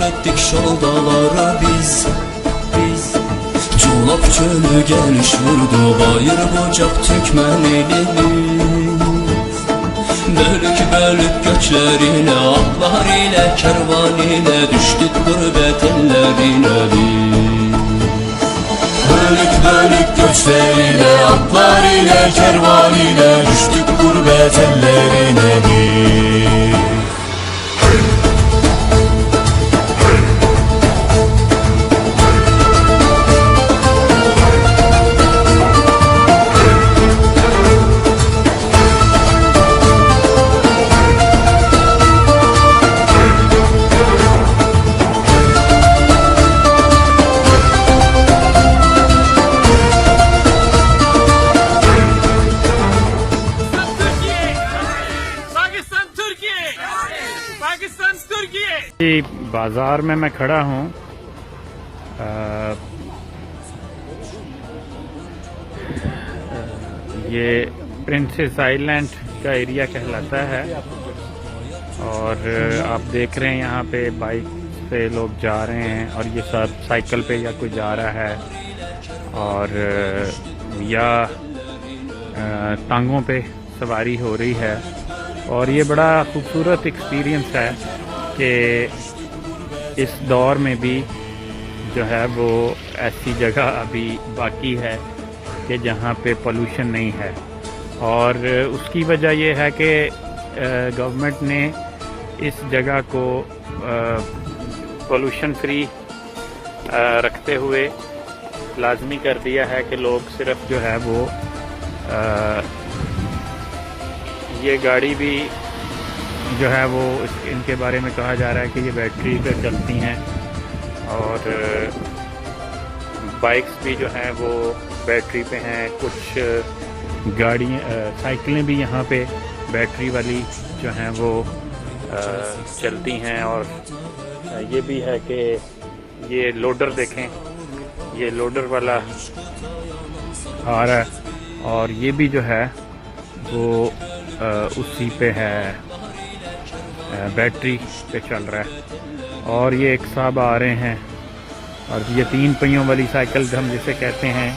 Ettik şoldalara biz Culap çölü geliş vurdu bayır bucak Türkmen elimiz Bölük bölük göçlerine atlar ile kervan ile düştük gurbet ellerine biz Bölük bölük göçlerine atlar ile kervan ile düştük gurbet ellerine biz बाज़ार में मैं खड़ा हूँ। ये princess island का area कहलाता है और आप देख रहे हैं यहाँ पे बाइक पे लोग जा रहे हैं और ये सब साइकिल पे या कोई जा रहा है और या टांगों पे सवारी हो रही है और ये बड़ा खूबसूरत एक्सपीरियंस है कि इस दौर में भी जो है वो ऐसी जगह अभी बाकी है कि जहाँ पे पोल्यूशन नहीं है और उसकी वजह ये है कि गवर्नमेंट ने इस जगह को पोल्यूशन फ्री रखते हुए लाजमी कर दिया है कि लोग सिर्फ जो है वो ये गाड़ी भी जो है वो इनके बारे में कहा जा रहा है कि ये बैटरी पे चलती हैं और बाइक्स भी जो हैं वो बैटरी पे हैं। कुछ गाड़ियाँ साइकिलें भी यहाँ पे बैटरी वाली जो हैं वो चलती हैं और ये भी है कि ये लोडर देखें, ये लोडर वाला आ रहा है और ये भी जो है वो उसी पे है, बैटरी पे चल रहा है और ये एक साहब आ रहे हैं और ये 3 पहियों वाली साइकिल हम जिसे कहते हैं,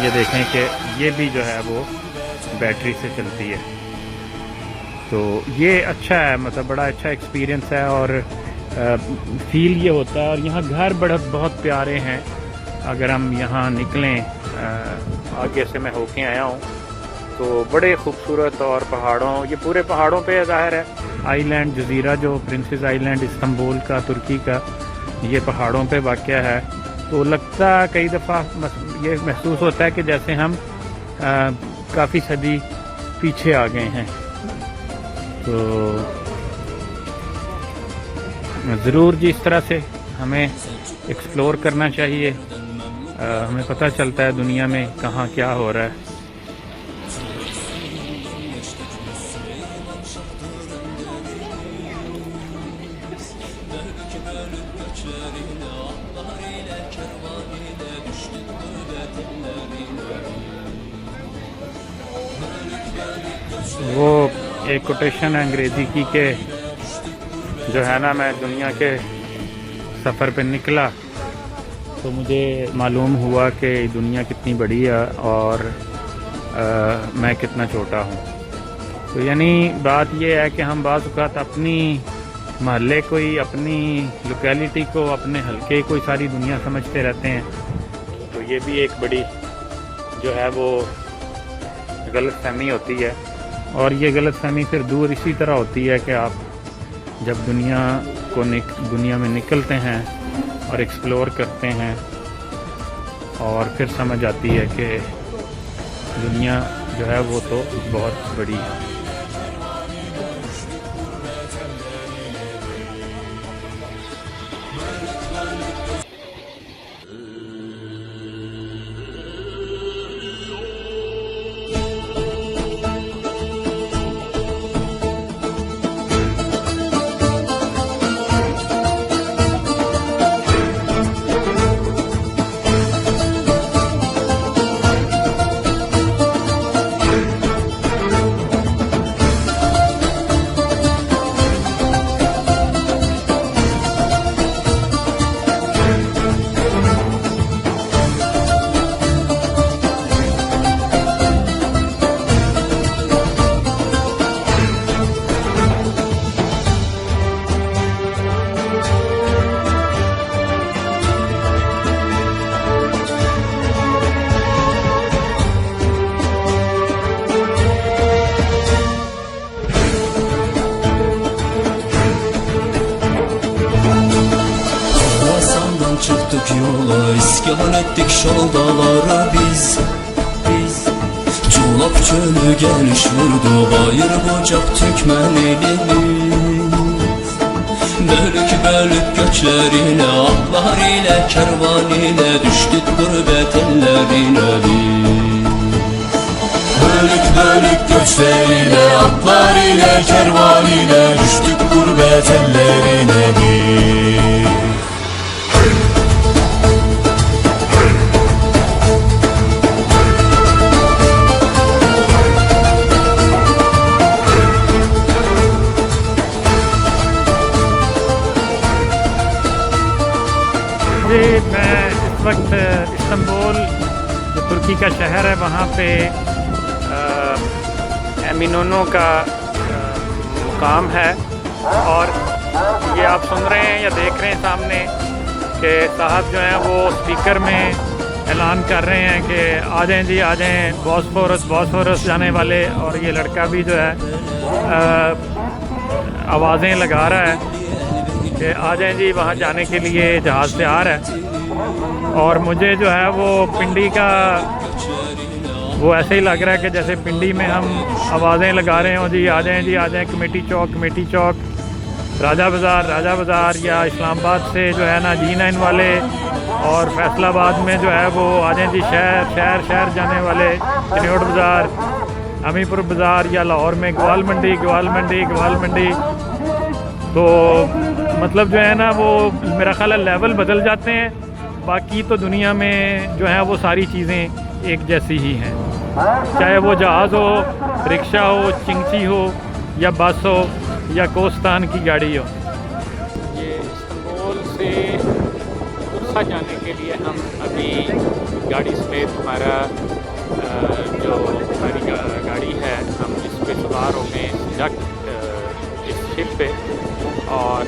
ये देखें कि ये भी जो है वो बैटरी से चलती है। तो ये अच्छा है, मतलब बड़ा अच्छा एक्सपीरियंस है और फील ये होता है। और यहाँ घर बहुत प्यारे हैं। अगर हम यहाँ निकलें, आगे से मैं होके आया हूँ तो बड़े खूबसूरत और पहाड़ों, ये पूरे पहाड़ों पे ज़ाहिर है आइलैंड जजीरा जो प्रिंसेस आइलैंड इस्तांबुल का, तुर्की का, ये पहाड़ों पे वाक़या है। तो लगता कई दफ़ा ये महसूस होता है कि जैसे हम काफ़ी सदी पीछे आ गए हैं। तो ज़रूर जी इस तरह से हमें एक्सप्लोर करना चाहिए, हमें पता चलता है दुनिया में कहाँ क्या हो रहा है। वो एक कोटेशन है अंग्रेज़ी की के जो है ना, मैं दुनिया के सफ़र पे निकला तो मुझे मालूम हुआ कि दुनिया कितनी बड़ी है और मैं कितना छोटा हूँ। तो यानी बात ये है कि हम बाज़ औक़ात अपनी महल्ले को ही, अपनी लोकेलिटी को, अपने हलके को ही सारी दुनिया समझते रहते हैं। तो ये भी एक बड़ी जो है वो गलतफहमी होती है। और ये गलतफहमी फिर दूर इसी तरह होती है कि आप जब दुनिया में निकलते हैं और एक्सप्लोर करते हैं और फिर समझ आती है कि दुनिया जो है वो तो बहुत बड़ी है। Çıktık yola, iskan ettik şaldalara biz Culap çölü geliş vurdu, bayır bucak Türkmen elimiz. Bölük bölük göçlerine, atlar ile, kervan ile düştük gurbet ellerine biz. Bölük bölük göçlerine, atlar ile, kervan ile düştük gurbet ellerine biz. जी, मैं इस वक्त Istanbul जो तुर्की का शहर है वहाँ पे एमिनोनो का मुकाम है। और ये आप सुन रहे हैं या देख रहे हैं सामने कि साहब जो हैं वो स्पीकर में ऐलान कर रहे हैं कि आ जाएं जी, आ जाएं, बॉस्फोरस जाने वाले। और ये लड़का भी जो है आवाज़ें लगा रहा है कि आ जाएं जी, वहाँ जाने के लिए जहाज़ तैयार है। और मुझे जो है वो पिंडी का वो ऐसे ही लग रहा है कि जैसे पिंडी में हम आवाज़ें लगा रहे हों, जी आ जाएं जी, आ जाएं, कमेटी चौक, राजा बाज़ार या इस्लामाबाद से जो है ना G9 वाले, और फैसलाबाद में जो है वो आ जाएं जी, शहर जाने वाले चिन्योट बाज़ार, हमीरपुर बाज़ार, या लाहौर में ग्वाल मंडी। तो मतलब जो है ना वो मेरा ख्याल है लेवल बदल जाते हैं। बाकी तो दुनिया में जो है वो सारी चीज़ें एक जैसी ही हैं, चाहे वो जहाज़ हो, रिक्शा हो, चिंगची हो, या बस हो, या कोस्तान की गाड़ी हो। ये इस्तांबुल से उर्सा जाने के लिए हम अभी गाड़ी समेत हमारा जो हमारी गाड़ी है, हम इस पे सवार हो गए इस शिप पे। और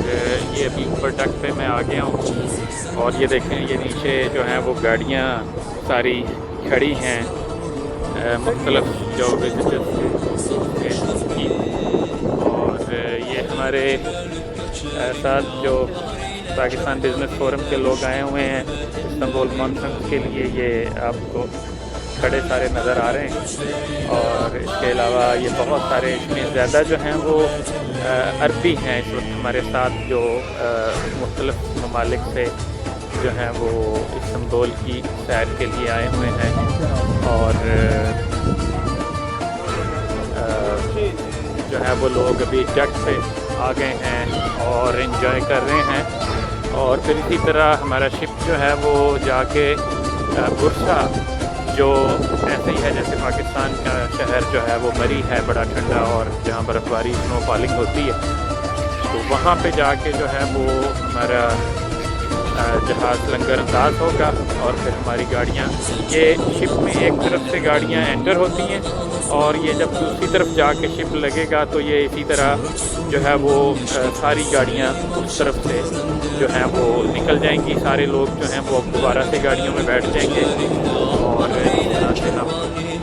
ये अभी ऊपर डक पे मैं आ गया हूँ। और ये देखें, ये नीचे जो है वो गाड़ियाँ सारी खड़ी हैं, मुख्तलिफ जो विजिटर्स की। और ये हमारे साथ जो पाकिस्तान बिज़नेस फोरम के लोग आए हुए हैं इस्तांबुल कॉन्फ्रेंस के लिए, ये आपको खड़े सारे नज़र आ रहे हैं। और इसके अलावा ये बहुत सारे, इसमें ज़्यादा जो हैं वो अरबी हैं इस वक्त हमारे साथ, जो मुख्तलिफ ममालिक से जो हैं वो इस्तांबुल की सैर के लिए आए हुए हैं। और जो है वो लोग अभी जट पे आ गए हैं और इन्जॉय कर रहे हैं। और फिर इसी तरह हमारा शिप जो है वो जाके बुरसा, जो ऐसे ही है जैसे पाकिस्तान का शहर जो है वो मरी है, बड़ा ठंडा, और जहाँ बर्फ़बारी स्नोफॉलिंग होती है, तो वहाँ पे जाके जो है वो हमारा जहाज़ लंगर अंदाज होगा और फिर हमारी गाड़ियाँ, ये शिप में एक तरफ से गाड़ियाँ एंटर होती हैं और ये जब दूसरी तरफ जाके शिप लगेगा तो ये इसी तरह जो है वो सारी गाड़ियाँ उस तरफ से जो हैं वो निकल जाएंगी। सारे लोग जो हैं वो दोबारा से गाड़ियों में बैठ जाएंगे और इस तरह से हम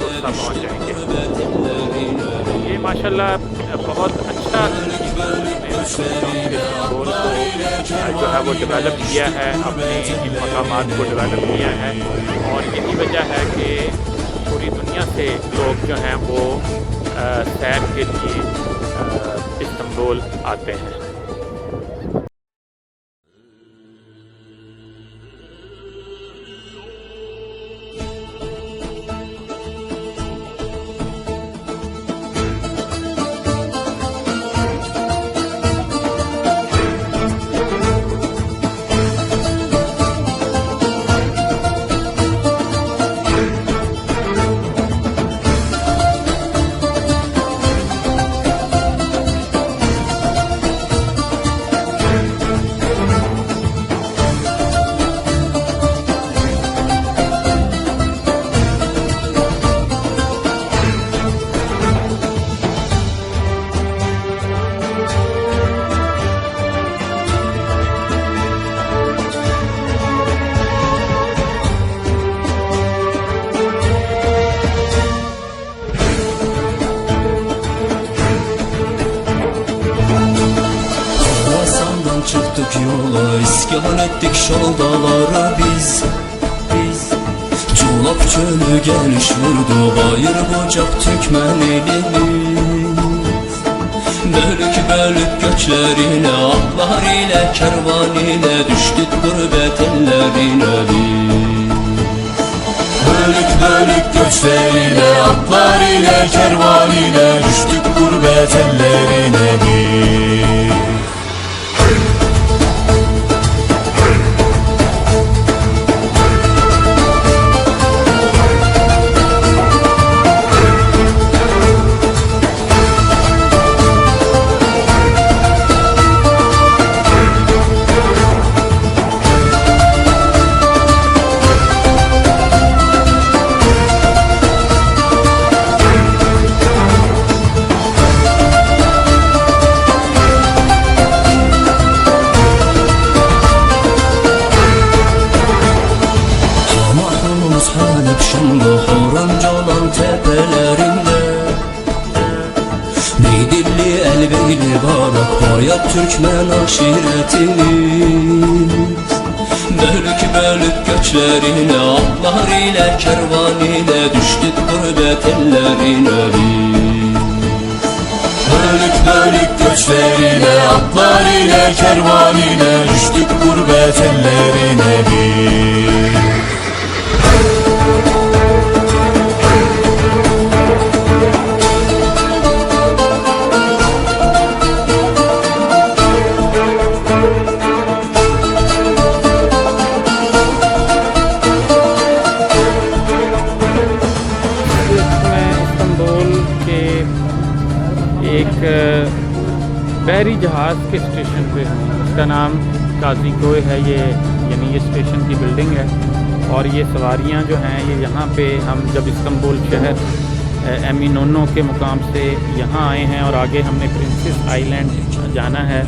दोस्ता पहुँच जाएंगे। ये माशाल्लाह बहुत अच्छा इस्तांबुल को जो है वो डेवलप किया है, अपने इन मकामात को डेवलप किया है और यही वजह है कि पूरी दुनिया से लोग जो हैं वो सैर के लिए इस्तांबुल आते हैं। Çıktık yola, iskan ettik şaldalara biz Culap çölü geliş vurdu, bayır bucak Türkmen elimiz Bölük bölük göçlerine, atlar ile kervan ile Düştük gurbet ellerine biz Bölük bölük göçlerine, atlar ile kervan ile Düştük gurbet ellerine biz Horancalan tepelerinde Beydilli elbeyli barak Bayat Türkmen aşiretimiz Bölük bölük göçlerine Atlar ile kervan ile Düştük gurbet ellerine biz Bölük bölük göçlerine Atlar ile kervan ile Düştük gurbet ellerine biz बहरी जहाज़ के station पे हूँ। इसका नाम काजी कोय है, ये यानी ये स्टेशन की बिल्डिंग है और ये सवारियाँ जो हैं ये यहाँ पे हम जब इस्तांबुल शहर एमिनोनो के मुकाम से यहाँ आए हैं और आगे हमने प्रिंसेस आइलैंड जाना है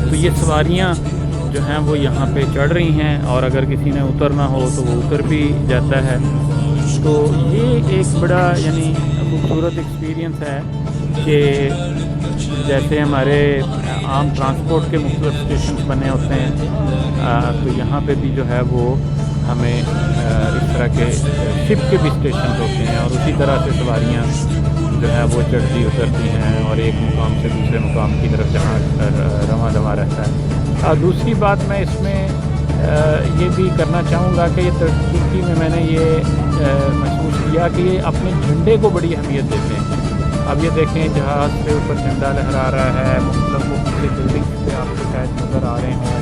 तो ये सवारियाँ जो हैं वो यहाँ पे चढ़ रही हैं और अगर किसी ने उतरना हो तो वो उतर भी जाता है। तो ये एक बड़ा यानी खूबसूरत एक्सपीरियंस है कि जैसे हमारे आम ट्रांसपोर्ट के मुख्तलिफ स्टेशन बने होते हैं तो यहाँ पे भी जो है वो हमें इस तरह के शिप के भी स्टेशन होते हैं और उसी तरह से सवारियाँ जो है वो चढ़ती उतरती हैं और एक मुकाम से दूसरे मुकाम की तरफ जहाँ रवां दवा रहता है। दूसरी बात मैं इसमें ये भी करना चाहूँगा कि ये तुर्की में मैंने ये महसूस किया कि ये अपने झंडे को बड़ी अहमियत देते हैं। अब ये देखें जहाज़ से ऊपर झंडा लहरा रहा है, मतलब मुख्तलिफ बिल्डिंग पे आपको शायद नज़र आ रहे हों।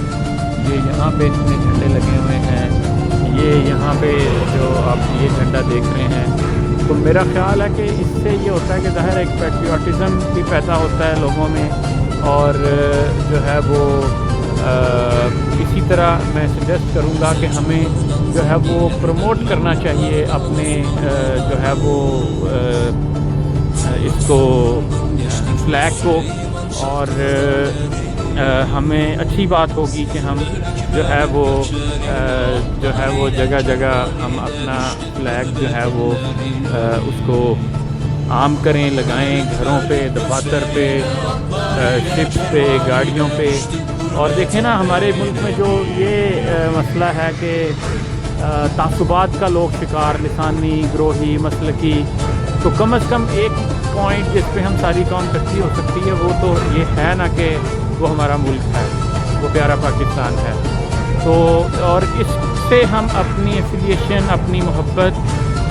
ये यहाँ पे इतने झंडे लगे हुए हैं, ये यहाँ पे जो आप ये झंडा देख रहे हैं तो मेरा ख्याल है कि इससे ये होता है कि ज़ाहिर एक पैट्रियाटिज़म भी पैदा होता है लोगों में और जो है वो किसी तरह मैं सजेस्ट करूँगा कि हमें जो है वो प्रमोट करना चाहिए अपने जो है वो इसको फ्लैग को, और हमें अच्छी बात होगी कि हम जो है वो जगह जगह हम अपना फ्लैग जो है वो उसको आम करें, लगाएं, घरों पे, दफातर पे, शिप्स पे, गाड़ियों पे। और देखें ना, हमारे मुल्क में जो ये मसला है कि तासुबात का लोग शिकार, लिसानी, ग्रोही, मसलकी, तो कम से कम एक पॉइंट जिस पे हम सारी कौम इकट्ठी हो सकती है वो तो ये है ना कि वो हमारा मुल्क है, वो प्यारा पाकिस्तान है। तो और इससे हम अपनी एफिलिएशन, अपनी मोहब्बत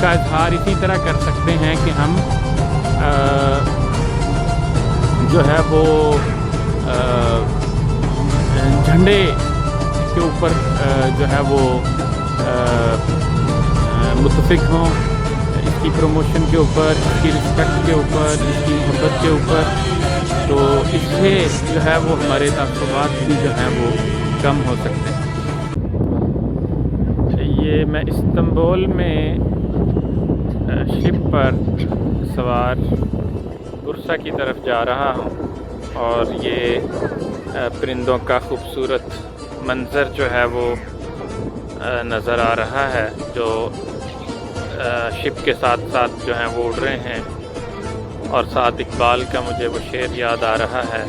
का इजहार इसी तरह कर सकते हैं कि हम जो है वो झंडे के ऊपर जो है वो मुत्तफिक हों, इसकी प्रमोशन के ऊपर, इसकी रिस्पेक्ट के ऊपर, इसकी मोहब्बत के ऊपर। तो इससे जो है वो हमारे तासुबात भी जो हैं वो कम हो सकते हैं। ये मैं इस्तांबुल में शिप पर सवार बुरसा की तरफ जा रहा हूँ, और ये परिंदों का खूबसूरत मंज़र जो है वो नज़र आ रहा है, जो शिप के साथ साथ जो हैं वो उड़ रहे हैं। और साथ इकबाल का मुझे वो शेर याद आ रहा है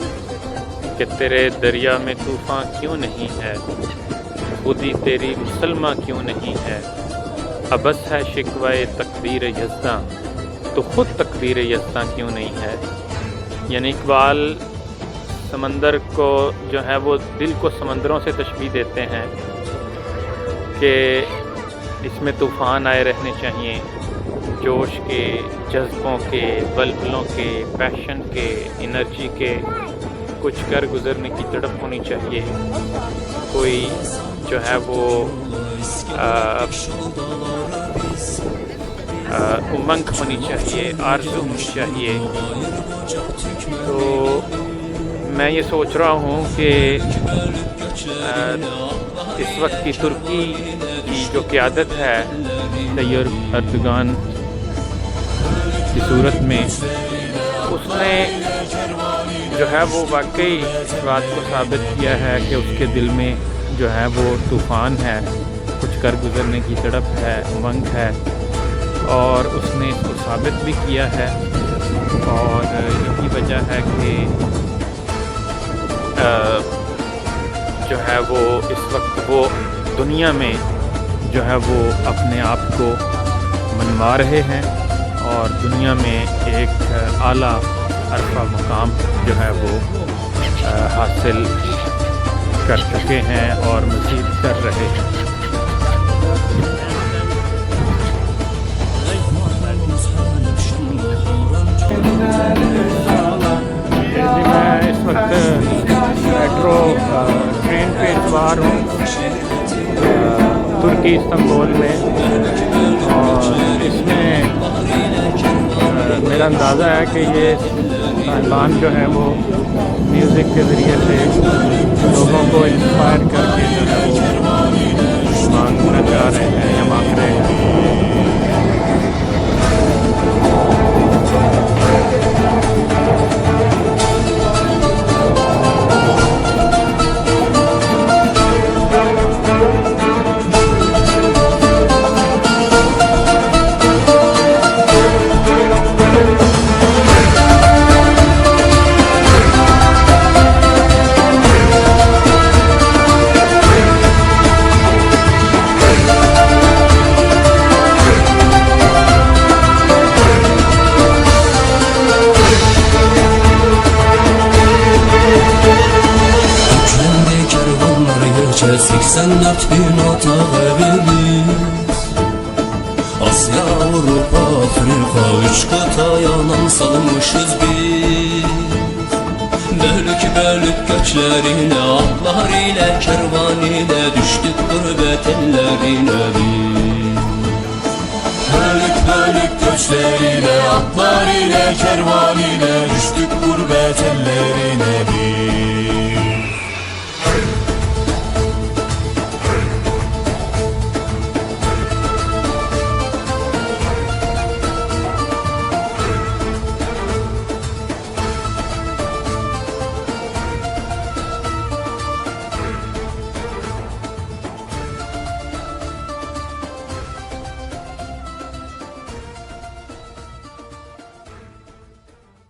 कि तेरे दरिया में तूफ़ान क्यों नहीं है, खुदी तेरी मुसलमा क्यों नहीं है, अबस है शिकवाए तकदीर यज़्दां, तो ख़ुद तकदीर यज़्दां क्यों नहीं है। यानी इकबाल समंदर को जो है वो दिल को समंदरों से तशबीह देते हैं कि इसमें तूफ़ान आए रहने चाहिए, जोश के, जज्बों के, बलबलों के, पैशन के, एनर्जी के, कुछ कर गुज़रने की तड़प होनी चाहिए, कोई जो है वो उमंग होनी चाहिए, आरज़ू होनी चाहिए। तो मैं ये सोच रहा हूँ कि इस वक्त की तुर्की की जो क़यादत है तैयब अर्दगान की सूरत में, उसने जो है वो वाकई इस बात को साबित किया है कि उसके दिल में जो है वो तूफ़ान है, कुछ कर गुज़रने की तड़प है, उमंग है, और उसने इसको साबित भी किया है। और यही वजह है कि जो है वो इस वक्त वो दुनिया में जो है वो अपने आप को मनवा रहे हैं, और दुनिया में एक आला अरफा मुकाम जो है वो हासिल कर चुके हैं और मज़ीद कर रहे हैं। मैं इस वक्त मेट्रो ट्रेन पे सवार हूँ तुर्की इस्तांबुल में, और इसमें मेरा अंदाज़ा है कि ये तालिबान जो है वो म्यूज़िक के ज़रिए से लोगों को इंस्पायर करके जो है वो मांगना चाह रहे हैं या मांग रहे हैं। Geçer 84 bin otaq evimiz, Asya, Avrupa, Afrika, 3 qıta yanan salmışız biz. Bölük bölük göçlerine, atlar ile, kervan ile, düştük gurbet ellerine biz. Bölük bölük göçlerine, atlar ile, kervan ile, düştük gurbet ellerine biz.